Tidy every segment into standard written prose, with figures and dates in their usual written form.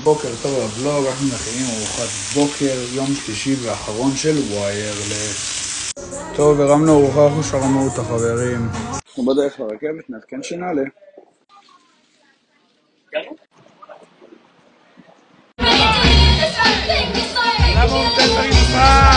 בוקר טוב לבלוג, אנחנו מכינים ארוחת בוקר, יום שלישי ואחרון של ויירלס. טוב, הרמנו ארוחה, אנחנו שרמנו אותה חברים. אנחנו בדרך לרכבת, נעדכן שנעלה. למה הוא נותן ברצפה?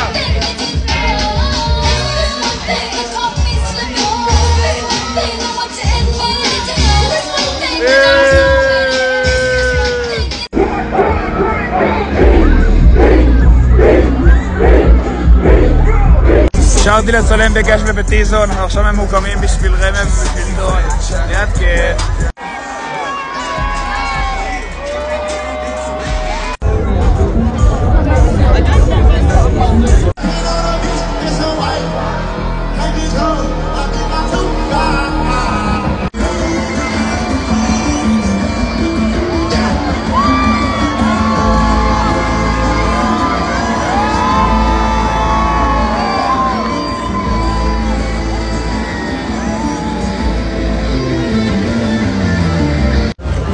אפשרתי לצלם בגש ובטיזון, אנחנו עכשיו ממוקמים בשביל רמם ובשביל דון. נעדכן.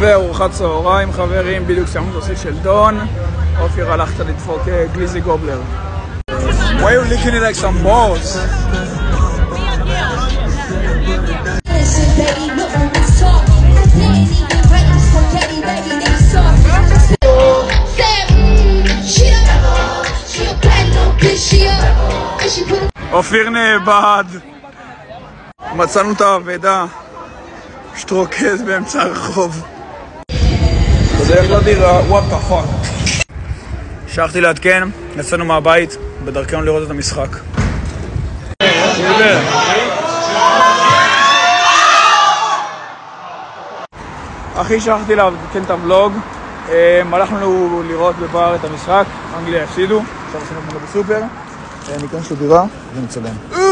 וארוחת צהריים חברים, בדיוק סיימנו את הסיר של דון. אופיר הלכת לדפוק גליזי גובלר. Why are you licking it like some balls? אופיר נאבד. מצאנו את האבדה. שטרוקז באמצע הרחוב. בדרך לדירה, what the fuck. שכחתי לעדכן, יצאנו מהבית, בדרכנו לראות את המשחק. אחי, שכחתי לעדכן את הוולוג. הלכנו לראות בבר את המשחק, אנגליה הפסידו, עכשיו עשינו כמו בסופר. ניכנס לדירה ונצלם.